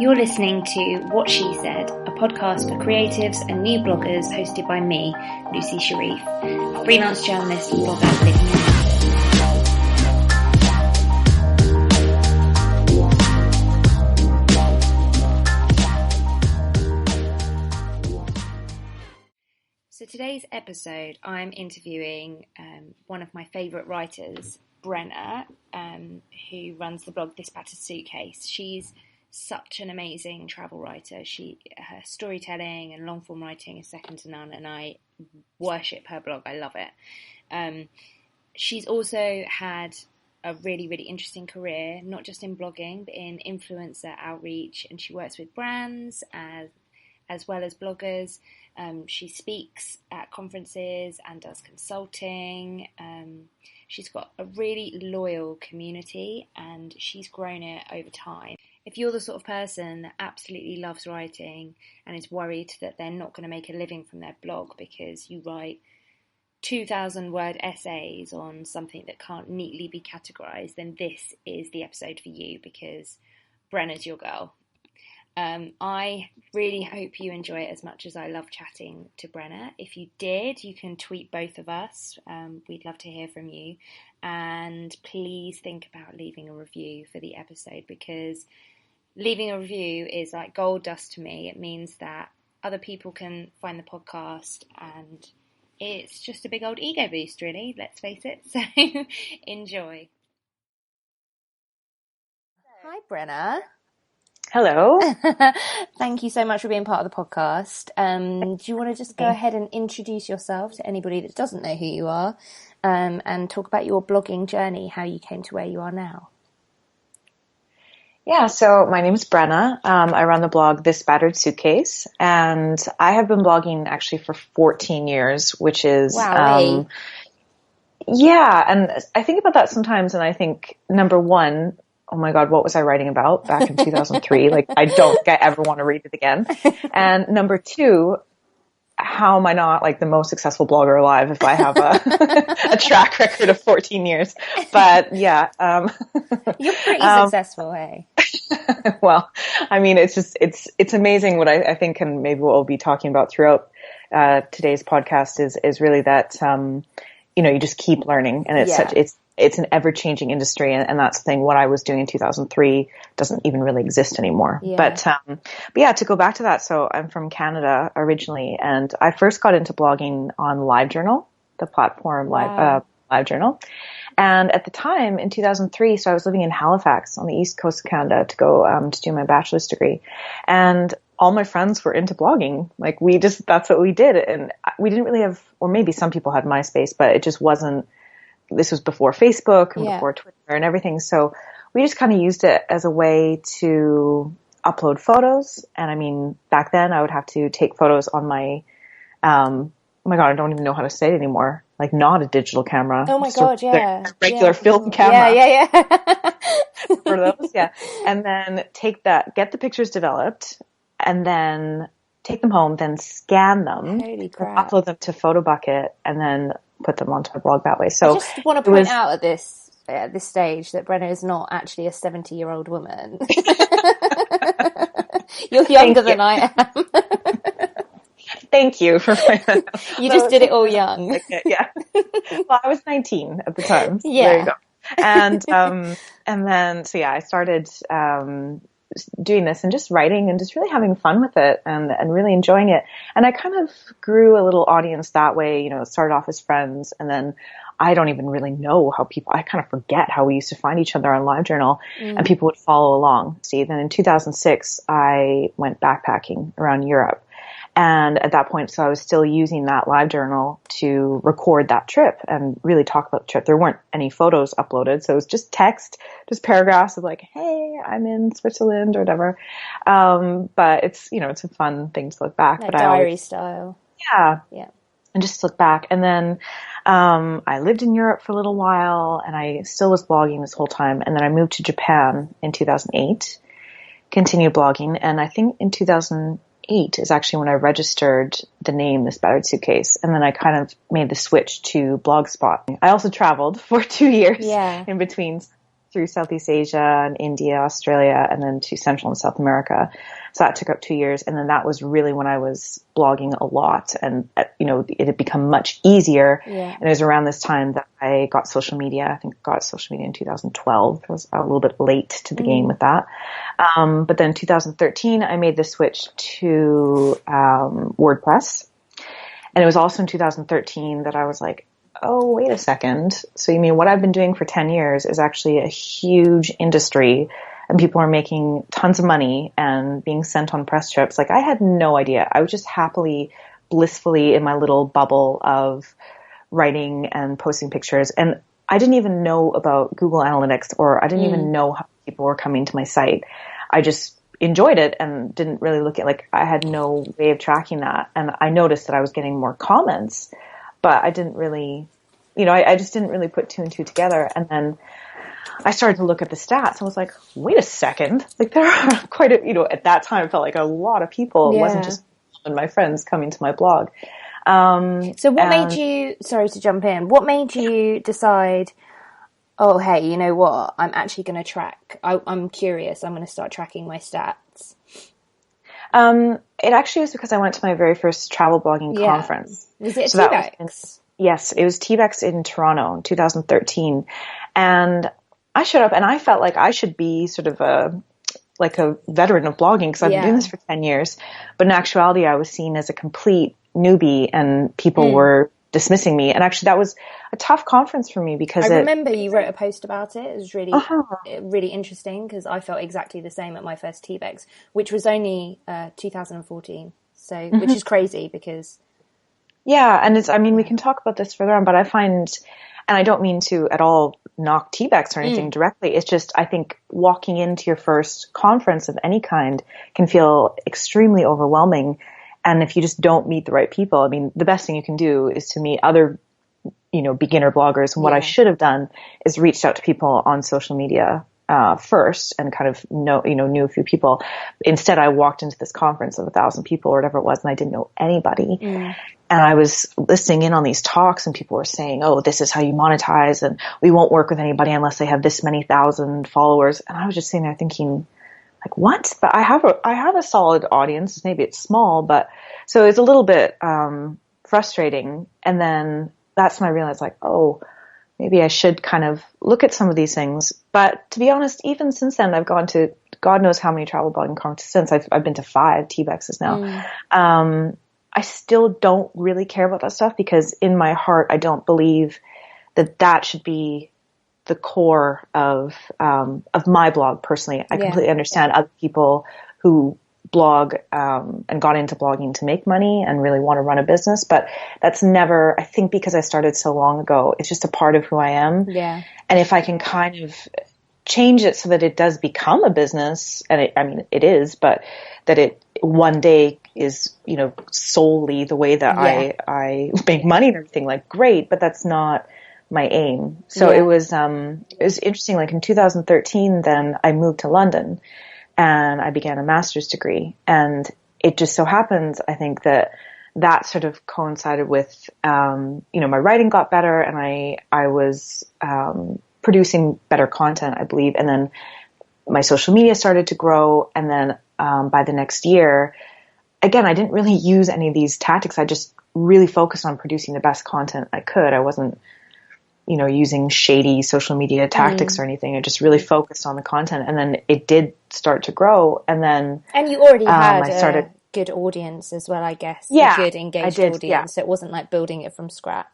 You're listening to What She Said, a podcast for creatives and new bloggers hosted by me, Lucy Sharif, freelance journalist and blogger living in So today's episode, I'm interviewing one of my favourite writers, Brenna, who runs the blog This Battered Suitcase. She's such an amazing travel writer. Her storytelling and long form writing is second to none, and I worship her blog. I love it. She's also had a really, really interesting career, not just in blogging, but in influencer outreach, and she works with brands as well as bloggers. She speaks at conferences and does consulting. She's got a really loyal community and she's grown it over time. If you're the sort of person that absolutely loves writing and is worried that they're not going to make a living from their blog because you write 2,000 word essays on something that can't neatly be categorised, then this is the episode for you because Brenna's your girl. I really hope you enjoy it as much as I love chatting to Brenna. If you did, you can tweet both of us. We'd love to hear from you. And please think about leaving a review for the episode, because leaving a review is like gold dust to me. It means that other people can find the podcast, and it's just a big old ego boost, really, let's face it. So enjoy. Hi, Brenna. Hello. Thank you so much for being part of the podcast. Do you want to just go ahead and introduce yourself to anybody that doesn't know who you are, and talk about your blogging journey, how you came to where you are now? Yeah, so my name is Brenna. I run the blog This Battered Suitcase, and I have been blogging actually for 14 years, which is... Wow. Yeah, and I think about that sometimes, and I think, number one, oh my God, what was I writing about back in 2003? Like, I don't think I ever want to read it again. And number two, how am I not like the most successful blogger alive if I have a track record of 14 years? But yeah. You're pretty successful, hey? Well, I mean, it's amazing what I think, and maybe what we'll be talking about throughout today's podcast is really that, you just keep learning, and it's an ever-changing industry, and that's the thing. What I was doing in 2003 doesn't even really exist anymore. Yeah. But yeah, to go back to that, so I'm from Canada originally, and I first got into blogging on LiveJournal, the platform LiveJournal. And at the time, in 2003, so I was living in Halifax on the east coast of Canada to go to do my bachelor's degree. And all my friends were into blogging. Like, that's what we did. And we didn't really have, or maybe some people had MySpace, but it just wasn't. This was before Facebook and before Twitter and everything. So we just kind of used it as a way to upload photos. And I mean, back then I would have to take photos on my, oh my God, I don't even know how to say it anymore. Like, not a digital camera. Oh my God, yeah. Regular film camera. Yeah. For those, yeah. And then get the pictures developed, and then take them home, then scan them, upload them to PhotoBucket, and then put them onto my blog that way. So I just want to point out at this stage that Brenna is not actually a 70-year-old woman. You're younger than I am. Thank you for pointing that out. You just did it all young. Yeah. Well, I was 19 at the time. So yeah. There you go. And then, so yeah, I started doing this and just writing and just really having fun with it and really enjoying it. And I kind of grew a little audience that way, it started off as friends, and then I don't even really know how I kind of forget how we used to find each other on LiveJournal, and people would follow along. See, then in 2006, I went backpacking around Europe. And at that point, so I was still using that LiveJournal to record that trip and really talk about the trip. There weren't any photos uploaded, so it was just text, just paragraphs of like, hey, I'm in Switzerland or whatever. But it's, it's a fun thing to look back. Like diary style. Yeah. And just look back. And then I lived in Europe for a little while, and I still was blogging this whole time. And then I moved to Japan in 2008, continued blogging. And I think in 2008 is actually when I registered the name This Battered Suitcase, and then I kind of made the switch to Blogspot. I also traveled for 2 years in between. through Southeast Asia and India, Australia, and then to Central and South America. So that took up 2 years. And then that was really when I was blogging a lot, and, it had become much easier. Yeah. And it was around this time that I got social media. I think I got social media in 2012. I was a little bit late to the game with that. But then 2013, I made the switch to WordPress. And it was also in 2013 that I was like, oh, wait a second. So you mean what I've been doing for 10 years is actually a huge industry, and people are making tons of money and being sent on press trips. Like, I had no idea. I was just happily, blissfully in my little bubble of writing and posting pictures. And I didn't even know about Google Analytics, or I didn't even know how people were coming to my site. I just enjoyed it and didn't really look at, like, I had no way of tracking that. And I noticed that I was getting more comments, but I didn't really, I just didn't really put two and two together. And then I started to look at the stats and was like, wait a second. Like, there are quite a, at that time it felt like a lot of people. It wasn't just my friends coming to my blog. So what made you, sorry to jump in, what made you decide, oh, hey, you know what, I'm actually going to track, I'm curious, I'm going to start tracking my stats? It actually was because I went to my very first travel blogging conference. Was it TBEX? Yes, it was TBEX in Toronto in 2013. And I showed up and I felt like I should be sort of a veteran of blogging, because I've been doing this for 10 years. But in actuality, I was seen as a complete newbie, and people were dismissing me. And actually, that was a tough conference for me, because I remember you wrote a post about it. It was really, really interesting, because I felt exactly the same at my first TBEX, which was only 2014. So, which is crazy, because... Yeah, and we can talk about this further on, but I find, and I don't mean to at all knock TBEX or anything directly, it's just, I think walking into your first conference of any kind can feel extremely overwhelming. And if you just don't meet the right people, the best thing you can do is to meet other, beginner bloggers. And what I should have done is reached out to people on social media first, and kind of knew a few people. Instead, I walked into this conference of 1,000 people or whatever it was, and I didn't know anybody. And I was listening in on these talks, and people were saying, oh, this is how you monetize, and we won't work with anybody unless they have this many thousand followers. And I was just sitting there thinking, like, what? But I have a solid audience. Maybe it's small, but so it's a little bit frustrating. And then that's when I realized, like, oh, maybe I should kind of look at some of these things. But to be honest, even since then, I've gone to God knows how many travel blogging conferences since. I've been to 5 TBEXs now. I still don't really care about that stuff, because in my heart, I don't believe that should be the core of my blog personally. I completely understand other people who blog and got into blogging to make money and really want to run a business, but that's never, I think, because I started so long ago, it's just a part of who I am. Yeah. And if I can kind of change it so that it does become a business, and it is, but that it one day is, solely the way that I make money and everything, like, great, but that's not my aim. So it was interesting. Like, in 2013, then I moved to London and I began a master's degree, and it just so happens, I think, that sort of coincided with, my writing got better, and I was, producing better content, I believe. And then my social media started to grow. And then, by the next year, again, I didn't really use any of these tactics. I just really focused on producing the best content I could. I wasn't, using shady social media tactics or anything. I just really focused on the content, and then it did start to grow. And then, and you already had a good audience as well, I guess. Yeah, a good engaged audience. Yeah. So it wasn't like building it from scratch.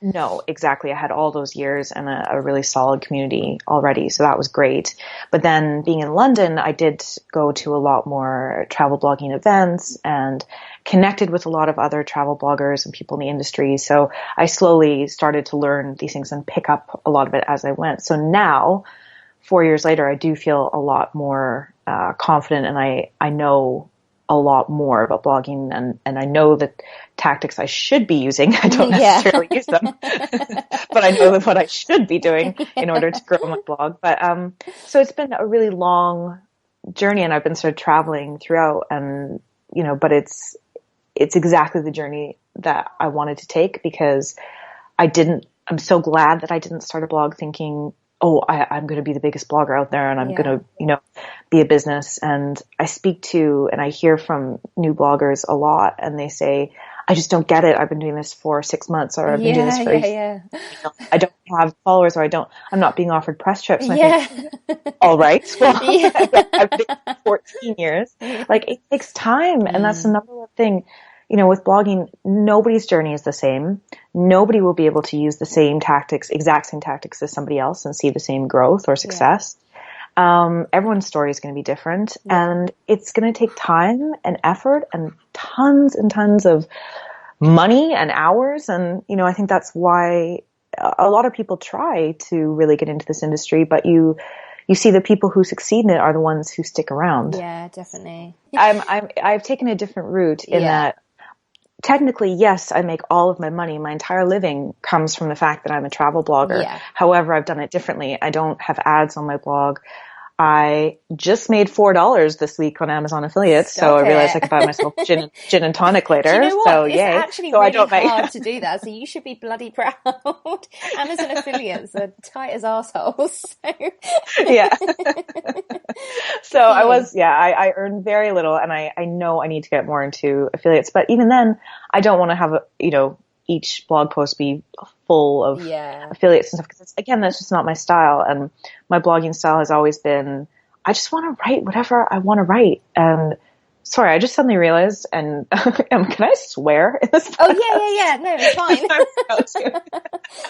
No, exactly. I had all those years and a really solid community already. So that was great. But then being in London, I did go to a lot more travel blogging events and connected with a lot of other travel bloggers and people in the industry. So I slowly started to learn these things and pick up a lot of it as I went. So now, 4 years later, I do feel a lot more confident, and I know a lot more about blogging, and I know the tactics I should be using. I don't necessarily use them, but I know what I should be doing in order to grow my blog. But so it's been a really long journey, and I've been sort of traveling throughout, and but it's exactly the journey that I wanted to take, because I'm so glad that I didn't start a blog thinking, I'm going to be the biggest blogger out there and I'm going to, be a business. And I speak to, and I hear from new bloggers a lot, and they say, I just don't get it. I've been doing this for 6 months, or I've been doing this for I don't have followers, or I'm not being offered press trips. And I think, all right, well, I've been 14 years. Like, it takes time. And that's the number one thing, with blogging, nobody's journey is the same. Nobody will be able to use the same tactics, exact same tactics as somebody else and see the same growth or success. Everyone's story is going to be different, and it's going to take time and effort and tons of money and hours. And, I think that's why a lot of people try to really get into this industry, but you see the people who succeed in it are the ones who stick around. Yeah, definitely. I've taken a different route in that technically, yes, I make all of my money. My entire living comes from the fact that I'm a travel blogger. Yeah. However, I've done it differently. I don't have ads on my blog. I just made $4 this week on Amazon affiliates, so I realized I could buy myself gin and tonic later. Do you know what? So it's yay. actually so really hard to do that, so you should be bloody proud. Amazon affiliates are tight as arseholes. So. Yeah. So I earned very little, and I know I need to get more into affiliates, but even then, I don't want to have each blog post be full of affiliates and stuff, because again, that's just not my style. And my blogging style has always been, I just want to write whatever I want to write. And sorry, I just suddenly realized, and can I swear in this podcast? Oh yeah. No, it's fine.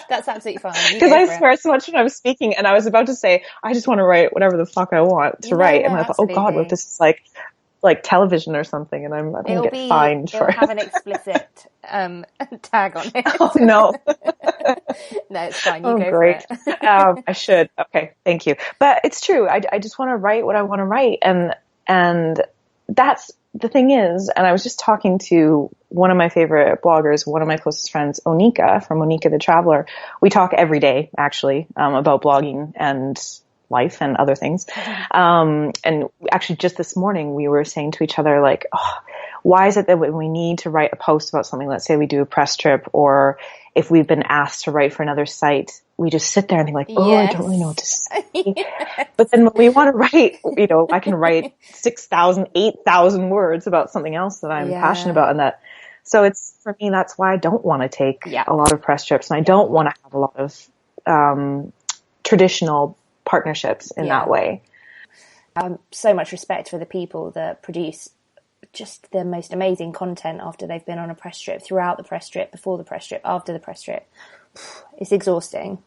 That's absolutely fine. Because I swear so much when I was speaking, and I was about to say, I just want to write whatever the fuck I want to write. And I thought, absolutely. Oh God, what this is like television or something, and I'm going to get fined for it. It'll have an explicit tag on it. Oh no. No, it's fine. You go for it. I should. Okay, thank you. But it's true. I just want to write what I want to write, and that's the thing is. And I was just talking to one of my favorite bloggers, one of my closest friends, Onika from Onika the Traveler. We talk every day, actually, about blogging and life and other things. And actually just this morning we were saying to each other, like, why is it that when we need to write a post about something, let's say we do a press trip, or if we've been asked to write for another site, we just sit there and think like, I don't really know what to say. But then when we want to write, I can write 6,000, 8,000 words about something else that I'm passionate about. And so it's, for me, that's why I don't want to take a lot of press trips, and I don't want to have a lot of traditional partnerships in that way. So much respect for the people that produce just the most amazing content after they've been on a press trip, throughout the press trip, before the press trip, after the press trip. It's exhausting.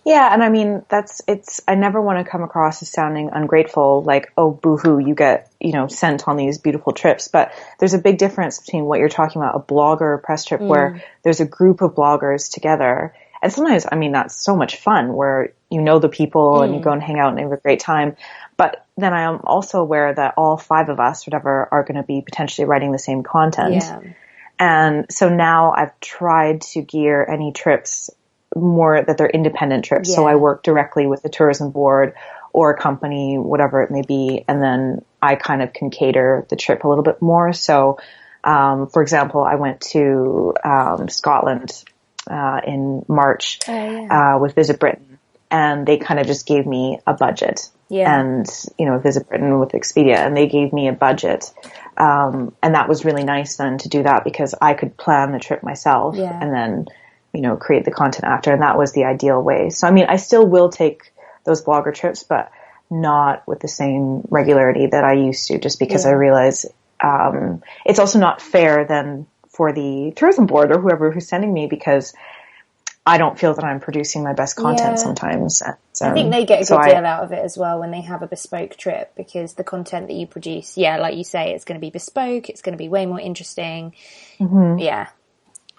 Yeah, and I mean, I never want to come across as sounding ungrateful, like, oh, boo-hoo, you get, sent on these beautiful trips. But there's a big difference between what you're talking about, a blogger press trip, where there's a group of bloggers together. And sometimes, I mean, that's so much fun, where the people and you go and hang out and have a great time. But then I am also aware that all 5 of us, whatever, are going to be potentially writing the same content. Yeah. And so now I've tried to gear any trips more that they're independent trips. Yeah. So I work directly with the tourism board or a company, whatever it may be. And then I kind of can cater the trip a little bit more. So, for example, I went to Scotland in March with Visit Britain. And they kind of just gave me a budget. Yeah. And, Visit Britain with Expedia, and they gave me a budget. And that was really nice then to do that, because I could plan the trip myself and then, create the content after. And that was the ideal way. So, I mean, I still will take those blogger trips, but not with the same regularity that I used to, just because I realize, it's also not fair then for the tourism board or whoever who's sending me, because I don't feel that I'm producing my best content sometimes. I think they get a good deal out of it as well when they have a bespoke trip, because the content that you produce, like you say, it's going to be bespoke. It's going to be way more interesting. Mm-hmm. Yeah.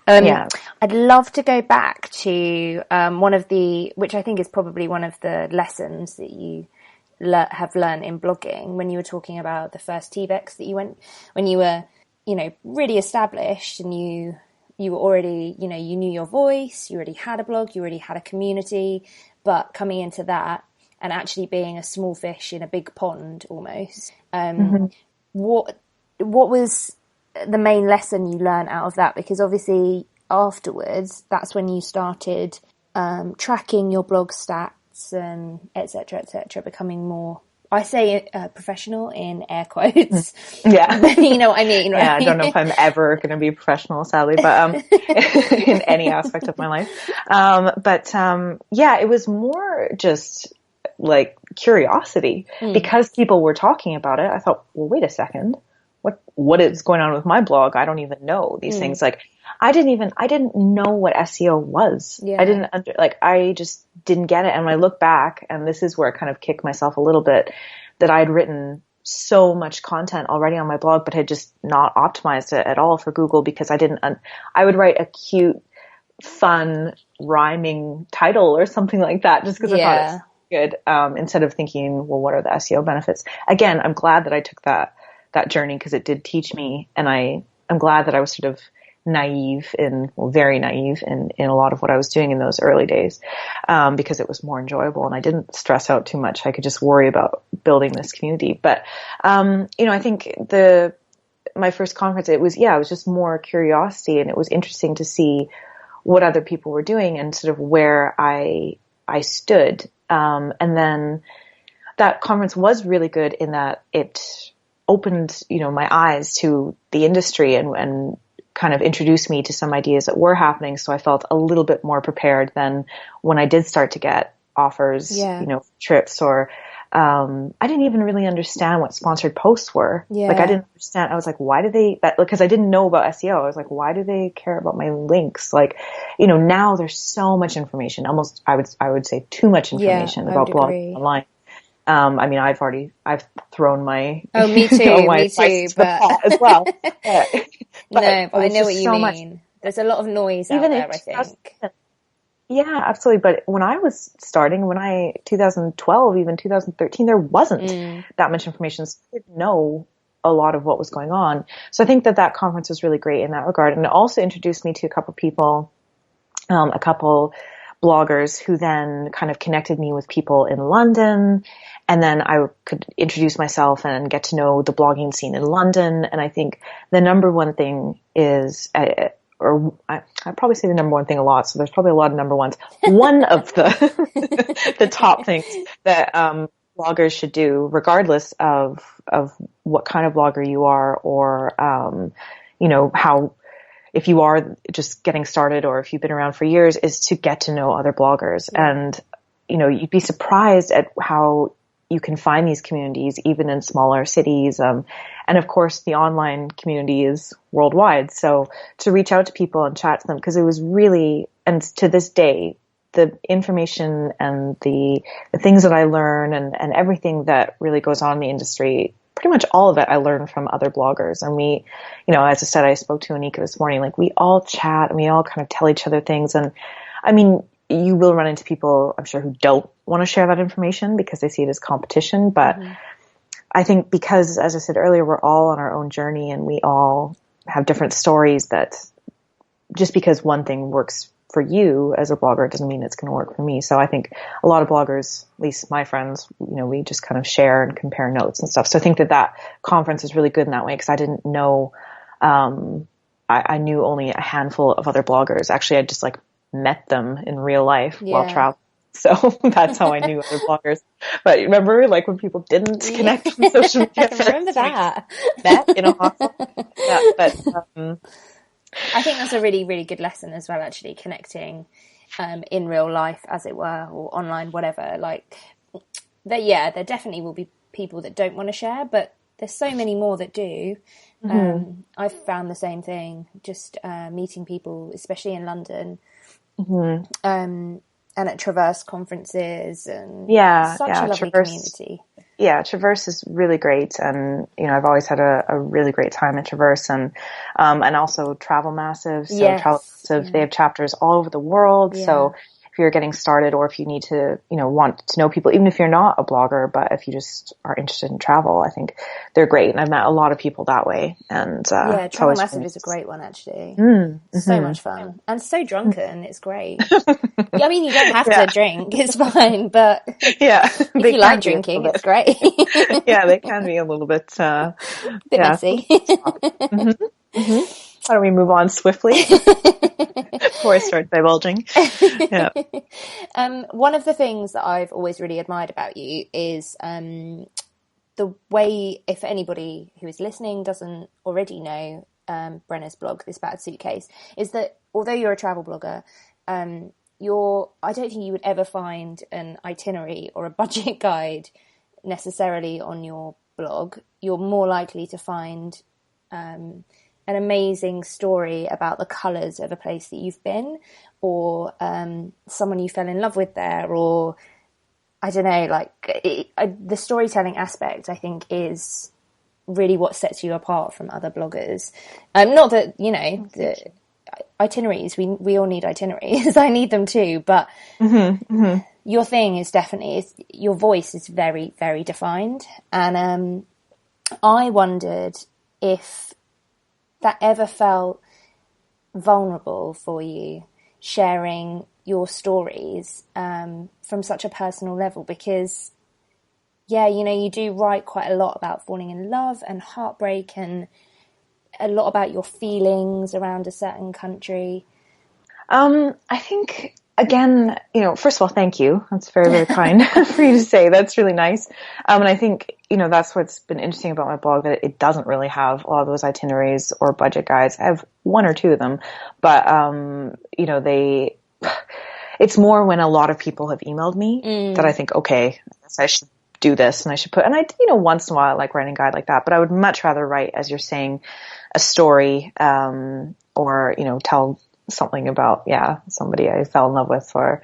I'd love to go back to which I think is probably one of the lessons that you have learned in blogging, when you were talking about the first TVEX that you went, when you were, really established, and you were already, you knew your voice, you already had a blog, you already had a community, but coming into that and actually being a small fish in a big pond almost, what was the main lesson you learned out of that? Because obviously afterwards, that's when you started tracking your blog stats and et cetera, becoming more, I say professional in air quotes. Yeah. You know what I mean, right? Yeah, I don't know if I'm ever going to be professional, sadly, but in any aspect of my life. Yeah, it was more just like curiosity because people were talking about it. I thought, well, wait a second. What is going on with my blog? I don't even know these things. Like, I didn't know what SEO was. Yeah. I just didn't get it. And when I look back, and this is where I kind of kick myself a little bit, that I'd written so much content already on my blog, but had just not optimized it at all for Google because I would write a cute, fun, rhyming title or something like that just because I thought it was good, instead of thinking, well, what are the SEO benefits? Again, I'm glad that I took that journey because it did teach me, and I'm glad that I was sort of very naive in a lot of what I was doing in those early days, because it was more enjoyable and I didn't stress out too much. I could just worry about building this community. But, I think my first conference, it was just more curiosity, and it was interesting to see what other people were doing and sort of where I stood. And then that conference was really good in that it opened, my eyes to the industry and kind of introduced me to some ideas that were happening. So I felt a little bit more prepared than when I did start to get offers, trips, or, I didn't even really understand what sponsored posts were. Yeah. Like, I didn't understand. I was like, why do they, because I didn't know about SEO. I was like, why do they care about my links? Like, now there's so much information, almost, I would say too much information about blogging online. I've thrown my, me too, but as well. But I know what you mean. There's a lot of noise out there, I think. Yeah, absolutely. But when I was starting, 2012, even 2013, there wasn't that much information. So I didn't know a lot of what was going on. So I think that conference was really great in that regard. And it also introduced me to a couple people, a couple bloggers who then kind of connected me with people in London. And then I could introduce myself and get to know the blogging scene in London. And I think the number one thing is, I probably say the number one thing a lot. So there's probably a lot of number ones. One of the top things that, bloggers should do, regardless of what kind of blogger you are, or, how, if you are just getting started or if you've been around for years, is to get to know other bloggers. And, you'd be surprised at how you can find these communities even in smaller cities. And of course the online community is worldwide. So to reach out to people and chat to them, because it was really, and to this day, the information and the things that I learn and everything that really goes on in the industry, pretty much all of it I learned from other bloggers. And we, as I said, I spoke to Anika this morning, like we all chat and we all kind of tell each other things. And I mean, you will run into people, I'm sure, who don't want to share that information because they see it as competition. But I think because, as I said earlier, we're all on our own journey and we all have different stories, that just because one thing works for you as a blogger doesn't mean it's going to work for me. So I think a lot of bloggers, at least my friends, we just kind of share and compare notes and stuff. So I think that conference is really good in that way, because I didn't know, I knew only a handful of other bloggers. Actually, I just met them in real life while traveling. So that's how I knew other bloggers. But remember, when people didn't connect on social media? I remember that. Met in a hostel. Yeah, but I think that's a really, really good lesson as well, actually, connecting in real life, as it were, or online, whatever. There definitely will be people that don't want to share, but there's so many more that do. I've found the same thing, just meeting people, especially in London, and at Traverse conferences, and such a lovely community. Yeah, Traverse is really great, and I've always had a really great time at Traverse, and also Travel Massive. So Travel Massive, they have chapters all over the world. Yeah. So if you're getting started, or if you need to, want to know people, even if you're not a blogger, but if you just are interested in travel, I think they're great. And I've met a lot of people that way. And Travel Massive is a great one, actually. So much fun and so drunken. It's great. I mean, you don't have to drink; it's fine. But if you like drinking, it's great. Yeah, they can be a little bit messy. Why don't we move on swiftly before I start divulging? Yeah. One of the things that I've always really admired about you is the way, if anybody who is listening doesn't already know Brenna's blog, This Battered Suitcase, is that although you're a travel blogger, I don't think you would ever find an itinerary or a budget guide necessarily on your blog. You're more likely to find an amazing story about the colours of a place that you've been, or someone you fell in love with there, or I don't know, like the storytelling aspect, I think, is really what sets you apart from other bloggers. Not that, the itineraries, we all need itineraries. I need them too, but your thing is definitely, your voice is very, very defined. And I wondered if that ever felt vulnerable for you, sharing your stories from such a personal level, because you do write quite a lot about falling in love and heartbreak, and a lot about your feelings around a certain country. I think, again, first of all, thank you. That's very, very kind for you to say. That's really nice. And I think, that's what's been interesting about my blog, that it doesn't really have a lot of those itineraries or budget guides. I have one or two of them, but, it's more when a lot of people have emailed me that I think, okay, I guess I should do this, and I should put, and I, once in a while, like writing a guide like that, but I would much rather write, as you're saying, a story, or, tell something about, somebody I fell in love with, or,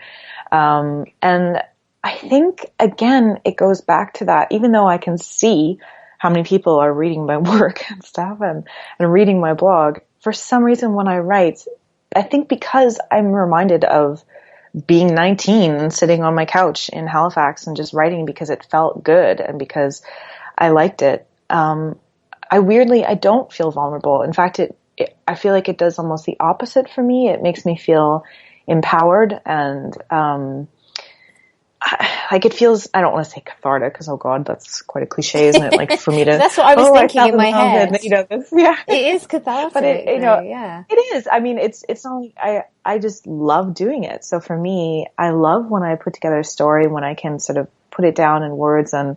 and I think, again, it goes back to that, even though I can see how many people are reading my work and stuff and reading my blog, for some reason when I write, I think because I'm reminded of being 19 and sitting on my couch in Halifax and just writing because it felt good and because I liked it. I don't feel vulnerable. In fact, I feel like it does almost the opposite for me. It makes me feel empowered and, like it feels, I don't want to say cathartic because, oh God, that's quite a cliche, isn't it? Like for me to, that's what I was thinking in my head. And, it is cathartic. But it is. I mean, it's not like I just love doing it. So for me, I love when I put together a story, when I can sort of put it down in words, and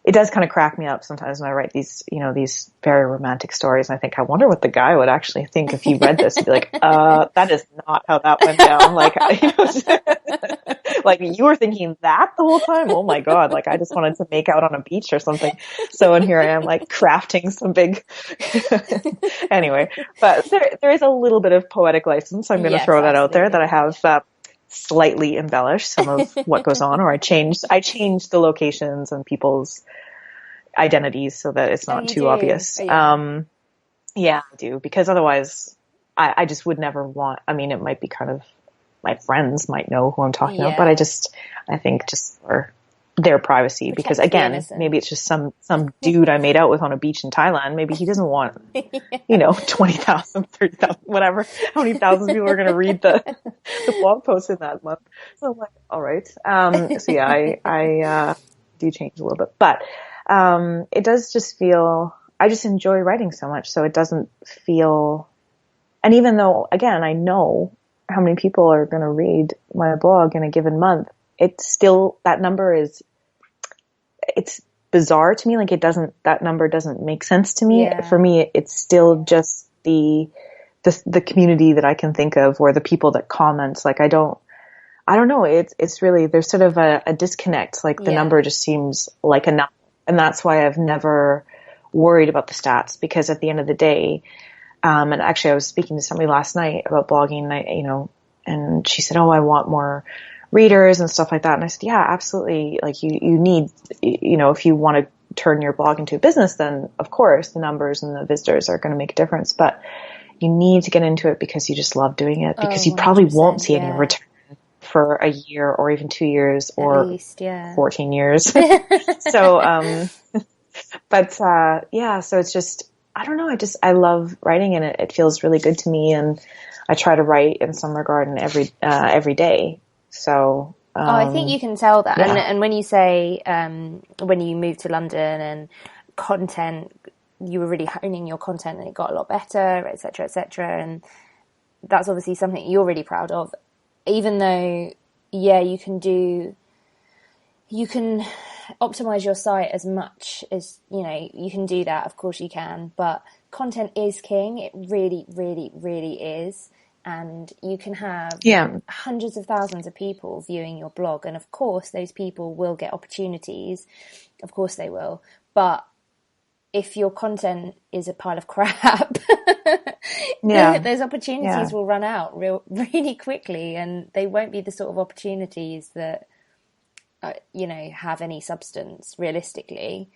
it does kind of crack me up sometimes when I write these, these very romantic stories. And I think, I wonder what the guy would actually think if he read this. He'd be like, that is not how that went down. Like, like you were thinking that the whole time? Oh my God. Like I just wanted to make out on a beach or something. So, and here I am like crafting some big, anyway, but there is a little bit of poetic license. I'm going to throw that out there, that I have, slightly embellish some of what goes on, or I changed the locations and people's identities so that it's not too obvious. I do, because otherwise I just would never want, I mean, it might be kind of, my friends might know who I'm talking about, but I think just for their privacy, because again, maybe it's just some dude I made out with on a beach in Thailand. Maybe he doesn't want, 20,000, 30,000, whatever, how many thousands people are going to read the blog post in that month. So I'm like, all right. So I do change a little bit, but, it does just feel, I just enjoy writing so much. So it doesn't feel, and even though, again, I know how many people are going to read my blog in a given month, it's still, that number is, it's bizarre to me. Like that number doesn't make sense to me. Yeah. For me, it's still just the community that I can think of, or the people that comment. Like I don't know. It's really, there's sort of a disconnect. Like the number just seems like a number. And that's why I've never worried about the stats, because at the end of the day, and actually I was speaking to somebody last night about blogging, and she said, oh, I want more readers and stuff like that. And I said, yeah, absolutely. Like you need, if you want to turn your blog into a business, then of course the numbers and the visitors are going to make a difference, but you need to get into it because you just love doing it, because you probably won't see any return for a year or even 2 years or at least, 14 years. So, so it's just, I don't know. I love writing, and it feels really good to me. And I try to write in some regard in every day. So, I think you can tell that. Yeah. And when you say, when you moved to London and content you were really honing your content and it got a lot better, etc., etc. And that's obviously something you're really proud of, even though, yeah, you can optimize your site as much as, you know, you can do that. Of course you can, but content is king. It really, really, really is. And you can have hundreds of thousands of people viewing your blog. And of course, those people will get opportunities. Of course they will. But if your content is a pile of crap, those opportunities will run out really quickly. And they won't be the sort of opportunities that, you know, have any substance realistically.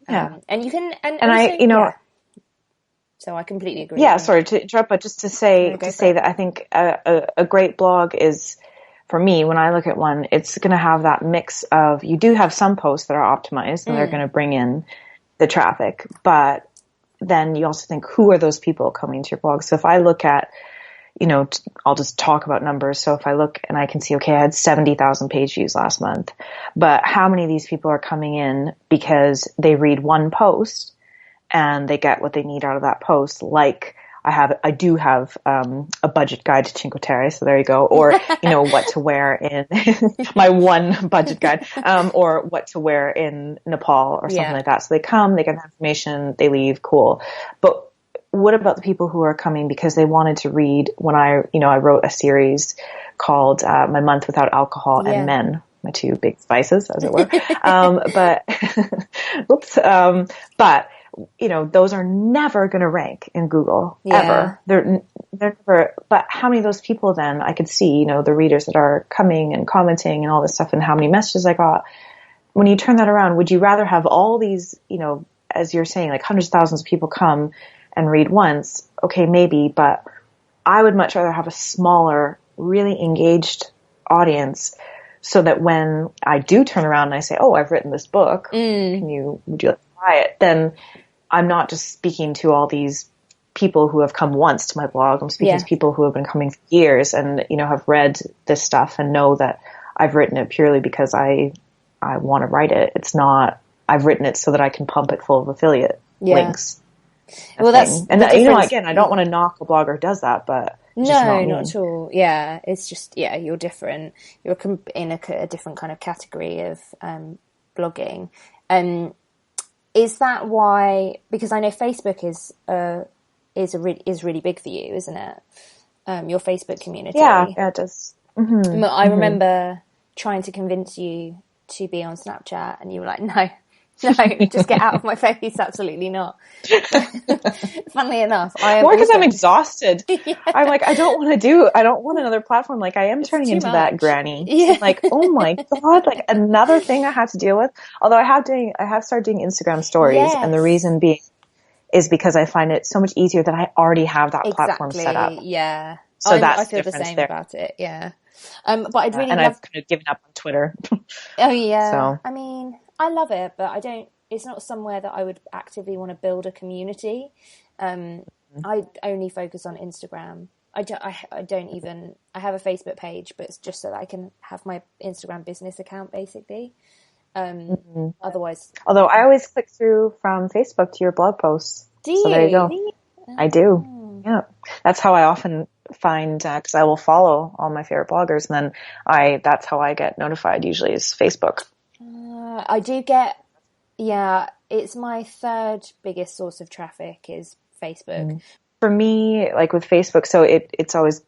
And you can, So I completely agree. Yeah, sorry to interrupt, but just to say that I think a great blog is, for me, when I look at one, it's going to have that mix of, you do have some posts that are optimized and they're going to bring in the traffic, but then you also think, who are those people coming to your blog? So if I look at, you know, I'll just talk about numbers. So if I look and I can see, okay, I had 70,000 page views last month, but how many of these people are coming in because they read one post and they get what they need out of that post? Like I do have a budget guide to Cinque Terre, so there you go. Or, you know, what to wear in my one budget guide, or what to wear in Nepal or something like that. So they come, they get the information, they leave, cool. But what about the people who are coming because they wanted to read when I wrote a series called My Month Without Alcohol and Men, my two big spices, as it were. But you know, those are never going to rank in Google ever. They're never, but how many of those people then I could see, you know, the readers that are coming and commenting and all this stuff and how many messages I got. When you turn that around, would you rather have all these, you know, as you're saying, like hundreds of thousands of people come and read once? Okay, maybe, but I would much rather have a smaller, really engaged audience so that when I do turn around and I say, oh, I've written this book, would you like to buy it? Then I'm not just speaking to all these people who have come once to my blog. I'm speaking to people who have been coming for years and, you know, have read this stuff and know that I've written it purely because I want to write it. It's not, I've written it so that I can pump it full of affiliate links. Well, that's, and you know, again, I don't want to knock a blogger who does that, but no, not at all. Yeah. It's just, you're different. You're in a different kind of category of, blogging. Is that why? Because I know Facebook is really big for you, isn't it? Your Facebook community. Yeah, it does. Mm-hmm. I remember trying to convince you to be on Snapchat, and you were like, "No, just get out of my face." Absolutely not. Funnily enough, more because I'm exhausted. I'm like, I don't want another platform. Like, I am turning into that granny. Yeah. Like, oh my God, like another thing I have to deal with. Although I have started doing Instagram stories, and the reason being is because I find it so much easier that I already have that platform set up. Yeah. So I feel the same about it. Yeah. But I'd really I've kind of given up on Twitter. Oh yeah. So I mean, I love it, but it's not somewhere that I would actively want to build a community. I only focus on Instagram. I have a Facebook page, but it's just so that I can have my Instagram business account basically. Otherwise. Although I always click through from Facebook to your blog posts. Do you? So there you go. I do. Yeah. That's how I often find, cause I will follow all my favorite bloggers and then that's how I get notified usually is Facebook. I do get, it's my third biggest source of traffic is Facebook. For me, like with Facebook, so it's always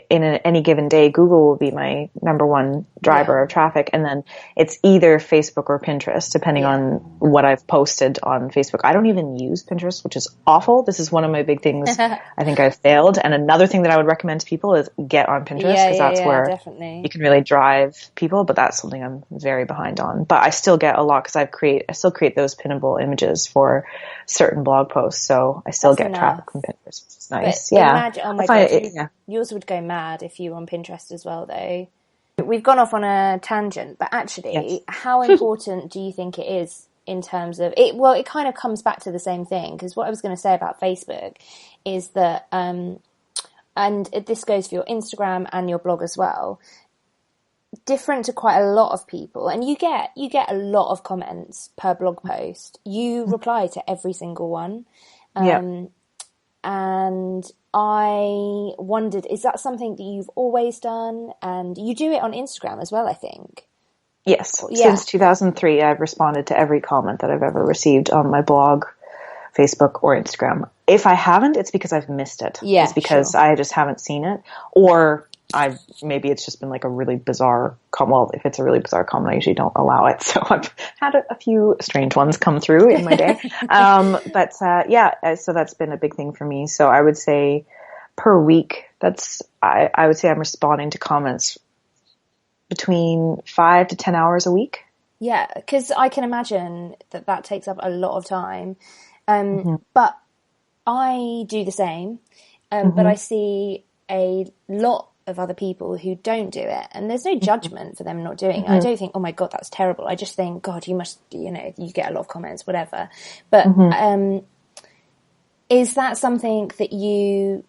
in any given day, Google will be my number one driver of traffic. And then it's either Facebook or Pinterest, depending on what I've posted on Facebook. I don't even use Pinterest, which is awful. This is one of my big things I think I've failed. And another thing that I would recommend to people is get on Pinterest, because that's where you can really drive people. But that's something I'm very behind on. But I still get a lot because I still create those pinnable images for certain blog posts. So I still get traffic from Pinterest, which is nice. But imagine, oh my God, yours would go mad if you were on Pinterest as well, though. We've gone off on a tangent, but actually, how important do you think it is in terms of it? Well, it kind of comes back to the same thing, because what I was going to say about Facebook is that, and this goes for your Instagram and your blog as well. different to quite a lot of people, and you get a lot of comments per blog post. You reply to every single one. And I wondered, is that something that you've always done? And you do it on Instagram as well, I think. Yes. Since 2003, I've responded to every comment that I've ever received on my blog, Facebook, or Instagram. If I haven't, it's because I've missed it. Yeah, it's because I just haven't seen it, or maybe it's just been like a really bizarre comment. Well, if it's a really bizarre comment, I usually don't allow it. So I've had a few strange ones come through in my day. So that's been a big thing for me. So I would say per week, I would say I'm responding to comments between 5 to 10 hours a week. Yeah, because I can imagine that takes up a lot of time. But I do the same. But I see a lot of other people who don't do it, and there's no judgment for them not doing it. I don't think, oh my God, that's terrible. I just think, God, you must, you get a lot of comments, whatever. But is that something that you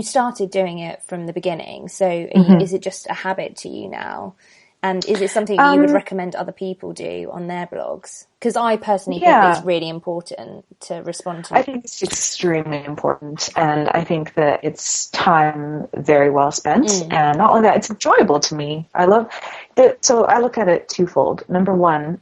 started doing it from the beginning? So is it just a habit to you now? And is it something that you would recommend other people do on their blogs? Because I personally think it's really important to respond to. I think it's extremely important. And I think that it's time very well spent. And not only that, it's enjoyable to me. I love it. So I look at it twofold. Number one,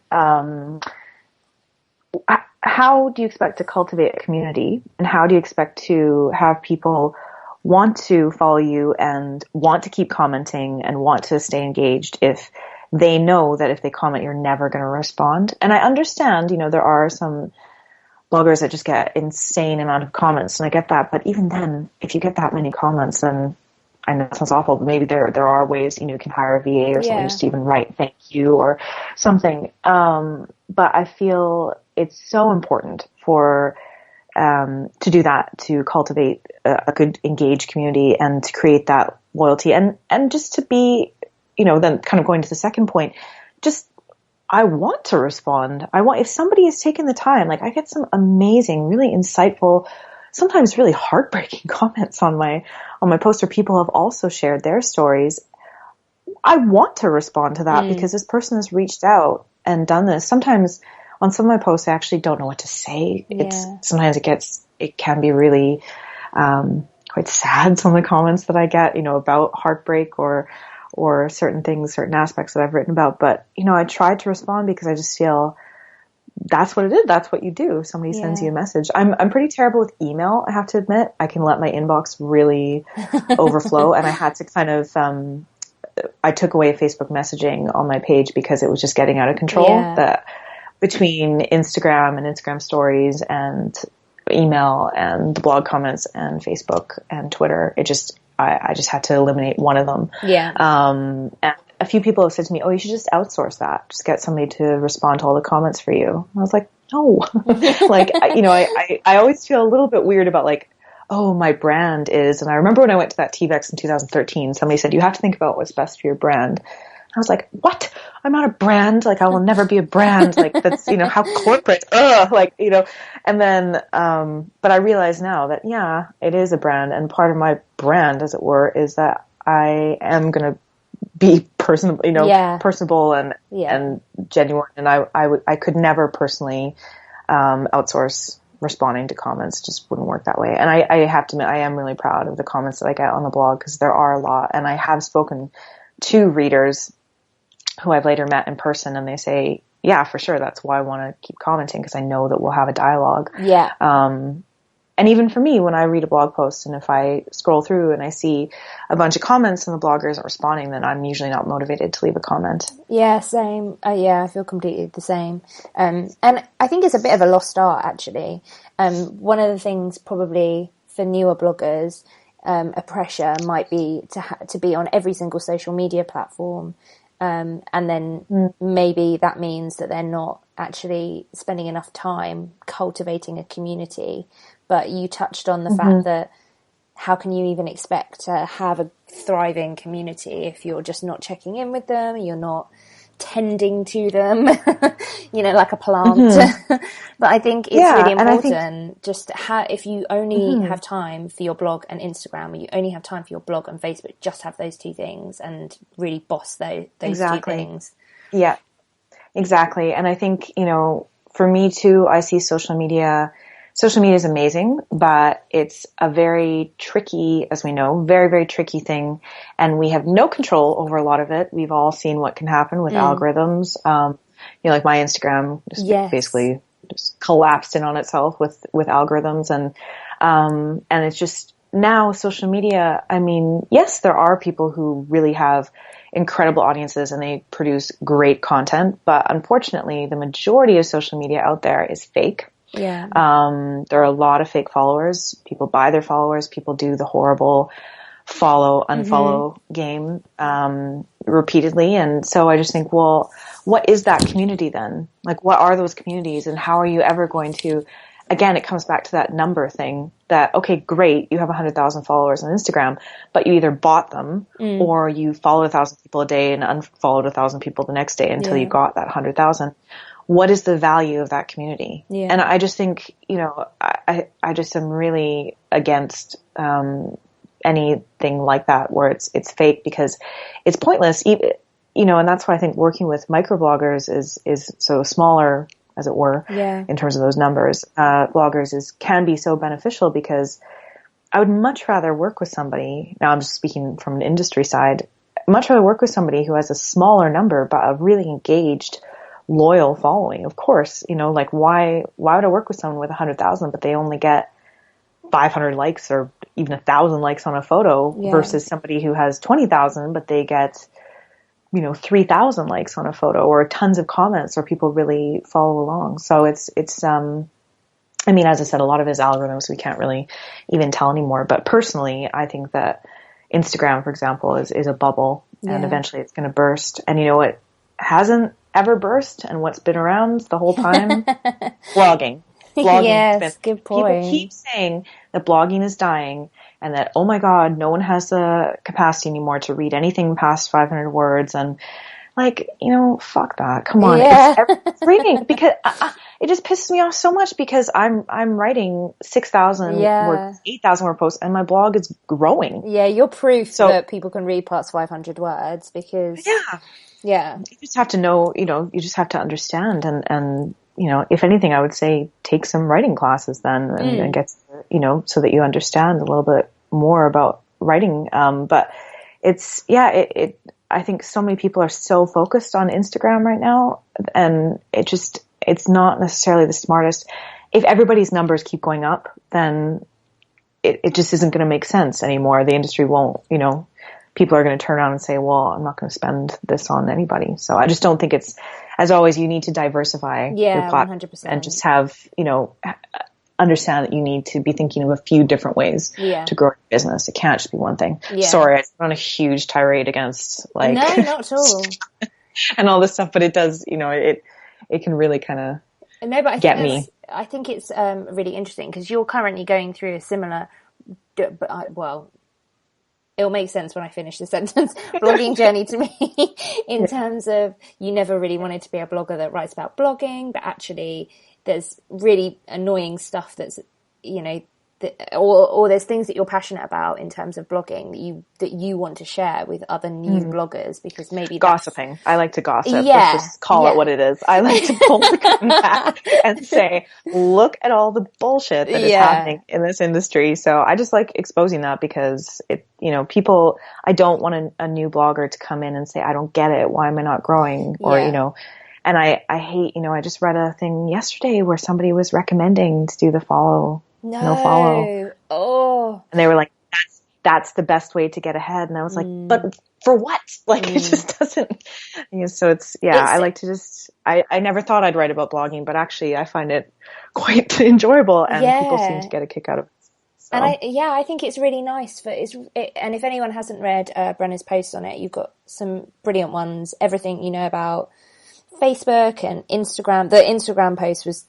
how do you expect to cultivate a community? And how do you expect to have people want to follow you and want to keep commenting and want to stay engaged if they know that if they comment, you're never going to respond? And I understand, there are some bloggers that just get insane amount of comments, and I get that. But even then, if you get that many comments, then I know it sounds awful, but maybe there are ways, you can hire a VA or something just to even write thank you or something. But I feel it's so important to do that, to cultivate a good engaged community and to create that loyalty and just to be, then kind of going to the second point, I want to respond. If somebody has taken the time, like I get some amazing, really insightful, sometimes really heartbreaking comments on my post where people have also shared their stories. I want to respond to that because this person has reached out and done this. Sometimes on some of my posts, I actually don't know what to say. Sometimes it can be really, quite sad. Some of the comments that I get, about heartbreak or certain things, certain aspects that I've written about. But, I tried to respond because I just feel that's what it is. That's what you do. Somebody sends you a message. I'm pretty terrible with email, I have to admit. I can let my inbox really overflow, and I had to kind of, I took away Facebook messaging on my page because it was just getting out of control. Between Instagram and Instagram stories and email and the blog comments and Facebook and Twitter, I just had to eliminate one of them. And a few people have said to me, oh, you should just outsource that. Just get somebody to respond to all the comments for you. And I was like, no. I always feel a little bit weird about like, oh, my brand is, and I remember when I went to that TVEX in 2013, somebody said, you have to think about what's best for your brand. I was like, what? I'm not a brand. Like, I will never be a brand. Like, that's, how corporate, and then, but I realize now that, it is a brand. And part of my brand, as it were, is that I am going to be personable and genuine. And I could never personally, outsource responding to comments. It just wouldn't work that way. And I have to admit, I am really proud of the comments that I get on the blog because there are a lot. And I have spoken to readers who I've later met in person, and they say, yeah, for sure, that's why I want to keep commenting, because I know that we'll have a dialogue. And even for me, when I read a blog post and if I scroll through and I see a bunch of comments and the blogger isn't responding, then I'm usually not motivated to leave a comment. Yeah, same. I feel completely the same. And I think it's a bit of a lost art, actually. One of the things probably for newer bloggers, a pressure might be to be on every single social media platform. And then maybe that means that they're not actually spending enough time cultivating a community. But you touched on the fact that how can you even expect to have a thriving community if you're just not checking in with them, you're not tending to them, like a plant. But I think it's really important if you only have time for your blog and Instagram, or you only have time for your blog and Facebook, just have those two things and really boss those two things. Yeah, exactly. And I think, for me too, I see social media is amazing, but it's a very tricky, as we know, very, very tricky thing. And we have no control over a lot of it. We've all seen what can happen with algorithms. Like my Instagram basically just collapsed in on itself with algorithms. And it's just now social media. I mean, yes, there are people who really have incredible audiences and they produce great content, but unfortunately the majority of social media out there is fake. Yeah. There are a lot of fake followers. People buy their followers. People do the horrible follow, unfollow game, repeatedly. And so I just think, well, what is that community then? Like, what are those communities and how are you ever going to, again, it comes back to that number thing that, okay, great, you have 100,000 followers on Instagram, but you either bought them or you followed 1,000 people a day and unfollowed 1,000 people the next day until you got that 100,000. What is the value of that community? Yeah. And I just think, I just am really against, anything like that where it's fake because it's pointless. And that's why I think working with microbloggers is so smaller, as it were, in terms of those numbers. Bloggers can be so beneficial because I would much rather work with somebody. Now I'm just speaking from an industry side. Much rather work with somebody who has a smaller number, but a really engaged, loyal following. Of course, like why would I work with someone with 100,000, but they only get 500 likes or even 1,000 likes on a photo versus somebody who has 20,000, but they get, 3,000 likes on a photo or tons of comments or people really follow along. So it's, I mean, as I said, a lot of his algorithms we can't really even tell anymore. But personally, I think that Instagram, for example, is a bubble and eventually it's going to burst. And it hasn't ever burst and what's been around the whole time? Blogging. Yes, good point. People keep saying that blogging is dying and that, oh my God, no one has the capacity anymore to read anything past 500 words. And fuck that. Come on. Yeah. It's reading because it just pisses me off so much because I'm writing 6,000 words, 8,000 word posts and my blog is growing. Yeah. You're proof that people can read past 500 words because you just have to know, you just have to understand and, if anything, I would say take some writing classes then and get, so that you understand a little bit more about writing. But it's, I think so many people are so focused on Instagram right now and it's not necessarily the smartest. If everybody's numbers keep going up, then it just isn't going to make sense anymore. The industry won't, people are going to turn around and say, well, I'm not going to spend this on anybody. So I just don't think it's, as always, you need to diversify your platform 100%. And just have, understand that you need to be thinking of a few different ways to grow your business. It can't just be one thing. Yeah. Sorry, I went on a huge tirade against no, not at all. and all this stuff, but it does, it can really kind of get me. I think it's really interesting because you're currently going through a similar, it'll make sense when I finish the sentence, blogging journey to me in terms of you never really wanted to be a blogger that writes about blogging, but actually there's really annoying stuff that's, or there's things that you're passionate about in terms of blogging that you want to share with other new bloggers because maybe gossiping. I like to gossip. Let's just call it what it is. I like to pull the curtain back and say, look at all the bullshit that is happening in this industry. So I just like exposing that because people, I don't want a new blogger to come in and say, I don't get it. Why am I not growing? Or, and I hate, I just read a thing yesterday where somebody was recommending to do the no follow. Oh. And they were like, that's the best way to get ahead. And I was like, but for what? Like, it just doesn't. So it's I like to just, I never thought I'd write about blogging, but actually I find it quite enjoyable and people seem to get a kick out of it. So. And I think it's really nice and if anyone hasn't read Brenna's post on it, you've got some brilliant ones, everything you know about Facebook and Instagram. The Instagram post was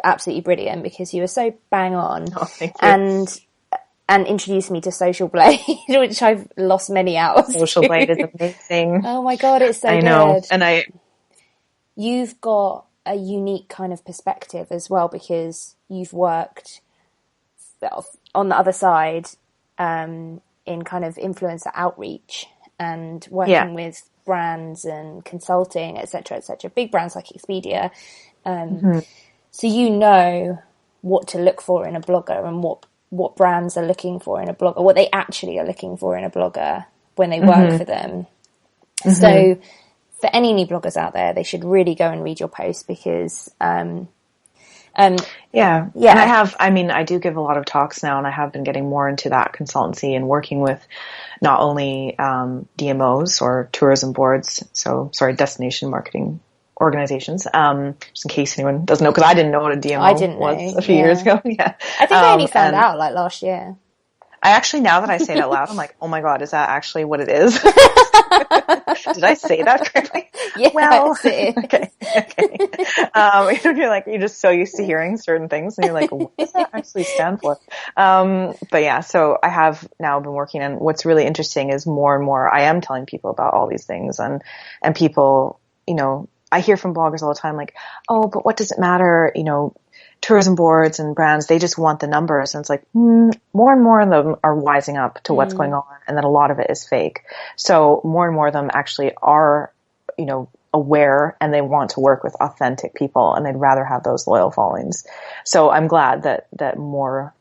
absolutely brilliant because you were so bang on. Oh, thank you. And and introduced me to Social Blade, which I've lost many hours. Social Blade is amazing. Oh my God, it's so good. I know. And You've got a unique kind of perspective as well, because you've worked on the other side in kind of influencer outreach and working with brands and consulting, etc., etc. Big brands like Expedia. So you know what to look for in a blogger and what brands are looking for in a blogger, what they actually are looking for in a blogger when they work for them. So for any new bloggers out there, they should really go and read your posts, because and I do give a lot of talks now, and I have been getting more into that consultancy and working with not only DMOs or tourism boards, destination marketing organizations, just in case anyone doesn't know, because I didn't know what a DMO was a few years ago. I think I only found out like last year. I actually, now that I say it out loud, I'm like, oh my God, is that actually what it is? Did I say that correctly? Yes, well, it is. Okay. You're just so used to hearing certain things, and you're like, what does that actually stand for? But yeah, so I have now been working, and what's really interesting is more and more I am telling people about all these things, and people, I hear from bloggers all the time, like, oh, but what does it matter? Tourism boards and brands, they just want the numbers. And it's like, more and more of them are wising up to what's going on, and that a lot of it is fake. So more and more of them actually are, aware, and they want to work with authentic people, and they'd rather have those loyal followings. So I'm glad that more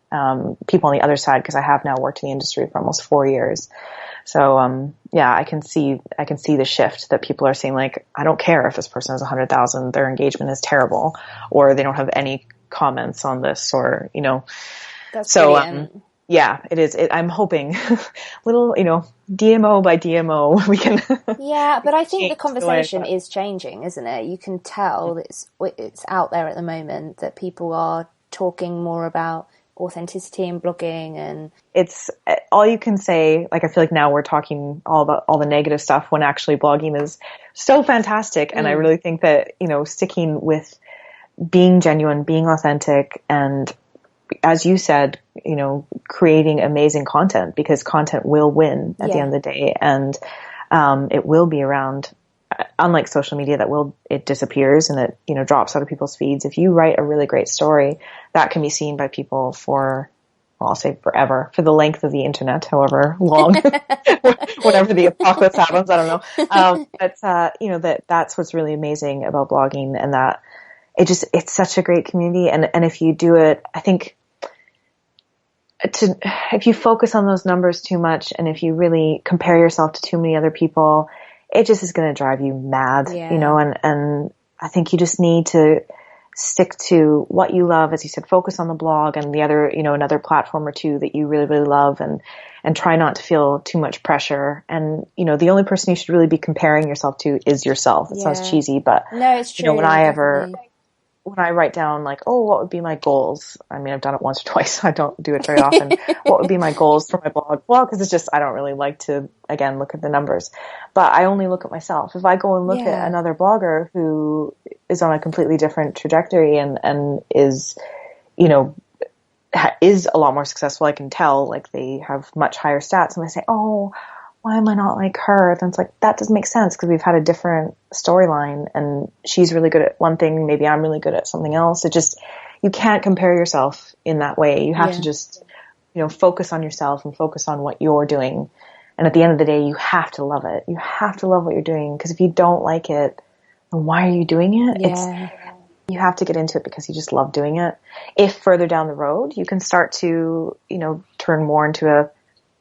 people on the other side, because I have now worked in the industry for almost 4 years. So, I can see the shift that people are seeing. Like, I don't care if this person has 100,000, their engagement is terrible, or they don't have any comments on this, or, That's so, it is. I'm hoping little, DMO by DMO, we can. Yeah, but I think the conversation is changing, isn't it? You can tell it's out there at the moment that people are talking more about authenticity in blogging, and it's all you can say. Like, I feel like now we're talking all about all the negative stuff, when actually blogging is so fantastic. And I really think that, sticking with being genuine, being authentic, and as you said, creating amazing content, because content will win at the end of the day, and it will be around. Unlike social media, it disappears and it, drops out of people's feeds. If you write a really great story, that can be seen by people for, well, I'll say forever, for the length of the internet, however long, whenever the apocalypse happens, I don't know. But, that's what's really amazing about blogging, and that it's such a great community. And if you do it, I think if you focus on those numbers too much, and if you really compare yourself to too many other people, it just is going to drive you mad, and I think you just need to stick to what you love. As you said, focus on the blog and the other, another platform or two that you really, really love, and try not to feel too much pressure. And, the only person you should really be comparing yourself to is yourself. It sounds cheesy, but no, it's true. When I write down, like, oh, what would be my goals? I mean, I've done it once or twice. I don't do it very often. What would be my goals for my blog? Well, because it's just, I don't really like to, again, look at the numbers. But I only look at myself. If I go and look at another blogger who is on a completely different trajectory and is, is a lot more successful, I can tell, like, they have much higher stats. And I say, oh, why am I not like her? Then it's like, that doesn't make sense, because we've had a different storyline, and she's really good at one thing. Maybe I'm really good at something else. You can't compare yourself in that way. You have to just, focus on yourself and focus on what you're doing. And at the end of the day, you have to love it. You have to love what you're doing, because if you don't like it, then why are you doing it? You have to get into it because you just love doing it. If further down the road, you can start to, turn more into a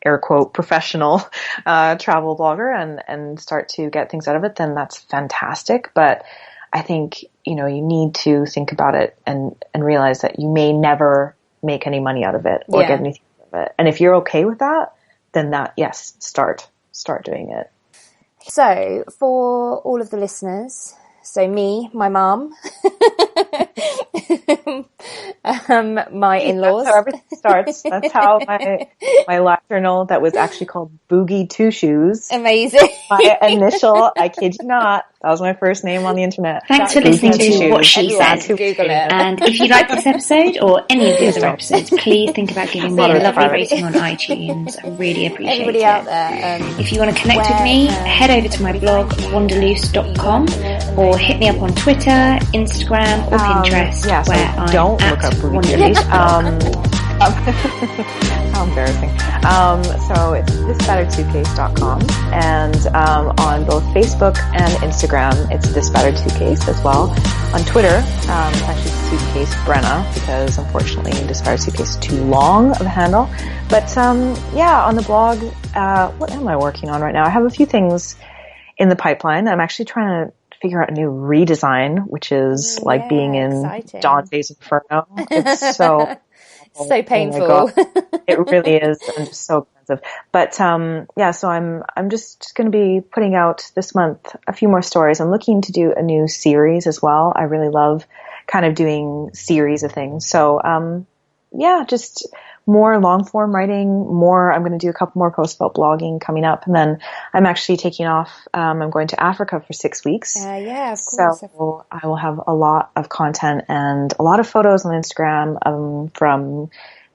air quote professional travel blogger and start to get things out of it, then that's fantastic. But I think, you need to think about it and realize that you may never make any money out of it or get anything out of it. And if you're okay with that, then start doing it. So for all of the listeners, so me, my mum, my in-laws. That's how everything starts. That's how my live journal, that was actually called Boogie Two Shoes. Amazing. My initial, I kid you not, That was my first name on the internet. Thanks for listening to What She Said. Google it. And if you like this episode or any of the other episodes, please think about giving me a lovely rating on iTunes. I really appreciate Anybody it. out there? If you want to connect with me, head over to my blog, wanderloose.com, or hit me up on Twitter, Instagram, or Pinterest, where I'm don't at look up wanderloose. How embarrassing. So it's thisbatteredsuitcase.com, and on both Facebook and Instagram, it's This Battered Suitcase as well. On Twitter, it's actually Suitcase Brenna, because unfortunately This Battered Suitcase is too long of a handle. But on the blog, what am I working on right now? I have a few things in the pipeline. I'm actually trying to figure out a new redesign, which is like being in exciting. Dante's Inferno. It's so... So painful. Oh my God. It really is. I'm just so expensive. But, so I'm just going to be putting out this month a few more stories. I'm looking to do a new series as well. I really love kind of doing series of things. So, just more long form writing, I'm going to do a couple more posts about blogging coming up. And then I'm actually taking off. I'm going to Africa for 6 weeks. Of course. So I will have a lot of content and a lot of photos on Instagram, from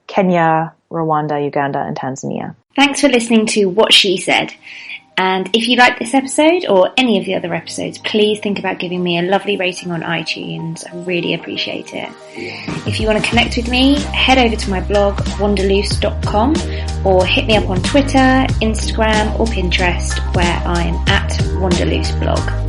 Kenya, Rwanda, Uganda, and Tanzania. Thanks for listening to What She Said. And if you like this episode or any of the other episodes, please think about giving me a lovely rating on iTunes. I really appreciate it. If you want to connect with me, head over to my blog, wanderloose.com, or hit me up on Twitter, Instagram, or Pinterest, where I'm at wanderlooseblog.